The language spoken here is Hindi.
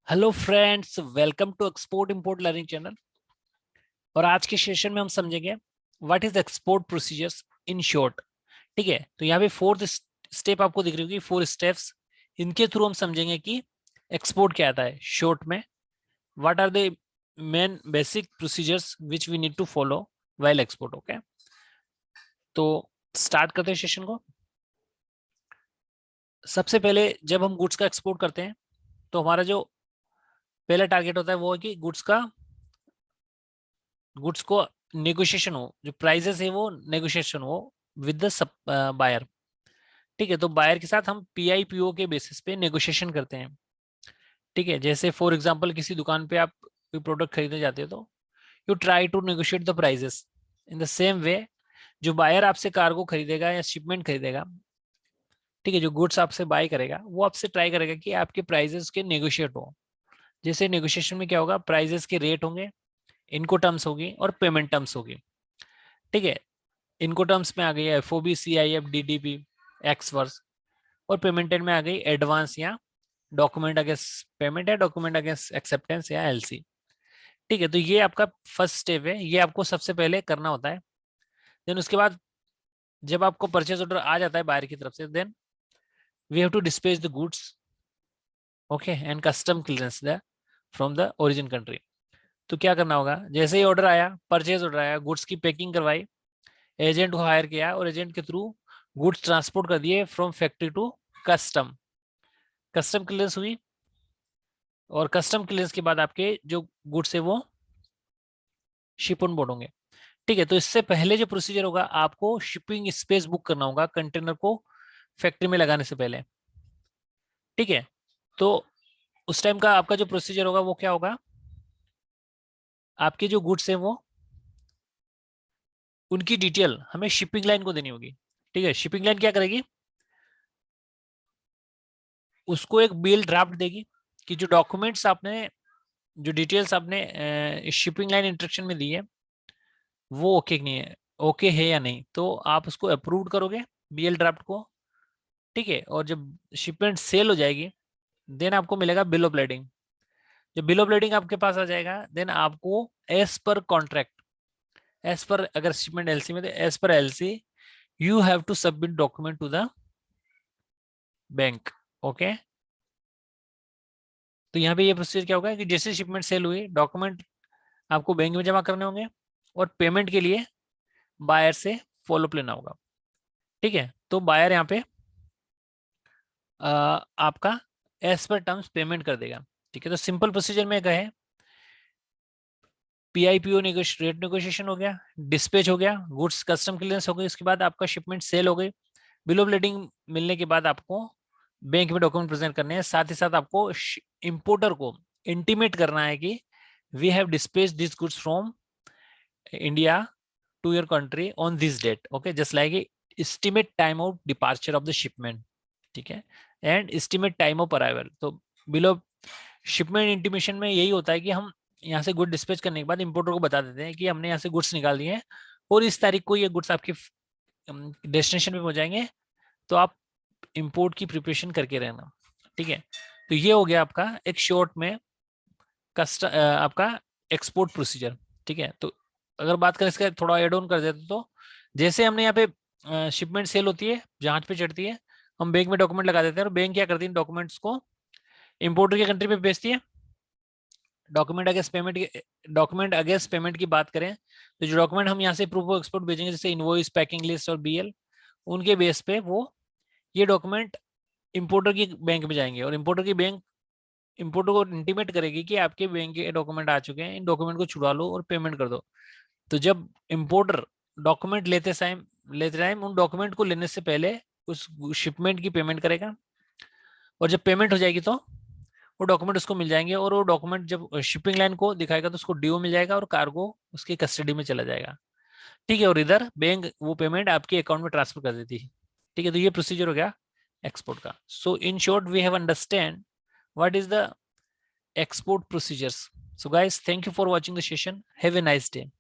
Hello friends, welcome to export import learning channel. और आज के सेशन में हम समझेंगे what is export procedures in short. ठीक है, तो यहाँ पे फोर्थ स्टेप आपको दिख रही होगी, 4 स्टेप्स। इनके थ्रू हम समझेंगे कि एक्सपोर्ट क्या आता है शॉर्ट में, what are the main basic procedures which we need to follow while export. Okay, तो स्टार्ट करते हैं सेशन को। सबसे पहले जब हम गुड्स का एक्सपोर्ट करते हैं तो हमारा जो पहला टारगेट होता है वो है कि गुड्स को नेगोशिएशन हो, जो प्राइजेस है वो नेगोशिएशन हो विद द बायर। ठीक है, तो बायर के साथ हम पीआईपीओ के बेसिस पे नेगोशिएशन करते हैं। ठीक है, जैसे फॉर एग्जांपल किसी दुकान पे आप कोई प्रोडक्ट खरीदने जाते हो तो you try to negotiate the prices. In the same way जो बायर आपसे कार्गो खरीदेगा या शिपमेंट खरीदेगा, ठीक है, जो गुड्स आपसे बाय करेगा वो आपसे ट्राई करेगा कि आपके प्राइजेस के नेगोशिएट हो। जैसे नेगोशिएशन में क्या होगा, प्राइजेस के रेट होंगे, इनको टर्म्स होगी और पेमेंट टर्म्स होगी। ठीक है, इनको टर्म्स में आ गई FOB, CIF, DDP, ex works. और पेमेंट में आ गई एडवांस या डॉक्यूमेंट अगेंस्ट पेमेंट या डॉक्यूमेंट अगेंस्ट एक्सेप्टेंस या एलसी। ठीक है, तो ये आपका फर्स्ट स्टेप है, ये आपको सबसे पहले करना होता है। देन उसके बाद जब आपको परचेज ऑर्डर आ जाता है बाहर की तरफ से, then we have to dispatch the goods, okay, and custom clearance the from the origin country. तो क्या करना होगा, जैसे ही ऑर्डर आया, परचेज ऑर्डर आया, गुड्स की पैकिंग करवाई, एजेंट को हायर किया और एजेंट के थ्रू गुड्स ट्रांसपोर्ट कर दिए from factory to custom. Custom clearance हुई और कस्टम क्लियरेंस के बाद आपके जो गुड्स है वो शिप ऑन बोर्ड होंगे। ठीक है, तो इससे पहले जो प्रोसीजर होगा, आपको शिपिंग स्पेस बुक करना होगा कंटेनर को फैक्ट्री में लगाने से पहले। ठीक है, तो उस टाइम का आपका जो प्रोसीजर होगा वो क्या होगा, आपके जो गुड्स है वो उनकी डिटेल हमें शिपिंग लाइन को देनी होगी। ठीक है, शिपिंग लाइन क्या करेगी, उसको एक बिल ड्राफ्ट देगी कि जो डॉक्यूमेंट्स आपने, जो डिटेल्स आपने शिपिंग लाइन इंस्ट्रक्शन में दी है वो ओके नहीं है, ओके है या नहीं, तो आप उसको अप्रूव करोगे बीएल ड्राफ्ट को। ठीक है, और जब शिपमेंट सेल हो जाएगी देन आपको मिलेगा बिल ऑफ लेडिंग। जब बिल ऑफ लेडिंग आपके पास आ जाएगा देन आपको as per contract, as per, अगर शिपमेंट एलसी में तो as per LC you have to submit document to the bank. Okay, तो यहाँ पे ये प्रोसीजर क्या होगा कि जैसे शिपमेंट सेल हुई, डॉक्यूमेंट आपको बैंक में जमा करने होंगे और पेमेंट के लिए बायर से फॉलोअप लेना होगा। ठीक है, तो बायर यहाँ पे आपका एज पर टर्म्स पेमेंट कर देगा। ठीक है, तो सिंपल प्रोसीजर में कहे, पीआईपीओ रेट नेगोशिएशन हो गया, डिस्पैच हो गया, गुड्स कस्टम क्लियरेंस हो गई, उसके बाद आपका शिपमेंट सेल हो गई, बिल ऑफ लेडिंग मिलने के बाद आपको बैंक में डॉक्यूमेंट प्रेजेंट करने हैं। साथ ही साथ आपको इंपोर्टर को इंटीमेट करना है कि we have dispatch this goods from India to your country on this date, okay, just like estimate time of departure of the shipment। ठीक है, and estimate time of arrival। तो बिलो शिपमेंट इंटीमेशन में यही होता है कि हम यहाँ से गुड डिस्पैच करने के बाद इंपोर्टर को बता देते हैं कि हमने यहाँ से गुड्स निकाल दिए हैं और इस तारीख को ये गुड्स आपके डेस्टिनेशन पे पहुंचाएंगे, तो आप इंपोर्ट की प्रिपरेशन करके रहना। ठीक है, तो ये हो गया आपका एक शॉर्ट में आपका एक्सपोर्ट प्रोसीजर। ठीक है, तो अगर बात करें इसका थोड़ा एड ऑन कर देते तो जैसे हमने यहाँ पे शिपमेंट सेल होती है, जांच पे चढ़ती है, हम बैंक में डॉक्यूमेंट लगा देते हैं और बैंक क्या करती है, डॉक्यूमेंट्स को इंपोर्टर की कंट्री पे भेजती है। डॉक्यूमेंट अगेंस्ट पेमेंट की बात करें तो जो डॉक्यूमेंट हम यहाँ से प्रूफ ऑफ एक्सपोर्ट भेजेंगे, जैसे इनवॉइस, पैकिंग लिस्ट और बीएल, उनके बेस पे वो ये डॉक्यूमेंट इंपोर्टर की बैंक में जाएंगे और इंपोर्टर की बैंक इंपोर्टर को इंटीमेट करेगी कि आपके बैंक के डॉक्यूमेंट आ चुके हैं, इन डॉक्यूमेंट को छुड़ा लो और पेमेंट कर दो। तो जब इंपोर्टर डॉक्यूमेंट लेते टाइम उन डॉक्यूमेंट को लेने से पहले उस शिपमेंट की पेमेंट करेगा और जब पेमेंट हो जाएगी तो वो डॉक्यूमेंट उसको मिल जाएंगे और वो डॉक्यूमेंट जब शिपिंग लाइन को दिखाएगा तो उसको डीओ मिल जाएगा और कार्गो उसकी कस्टडी में चला जाएगा। ठीक है, और इधर बैंक वो पेमेंट आपके अकाउंट में ट्रांसफर कर देती है। ठीक है, तो ये प्रोसीजर हो गया एक्सपोर्ट का। So in short we have understand what is the export procedures. So guys, thank you for watching the session. Have a nice day.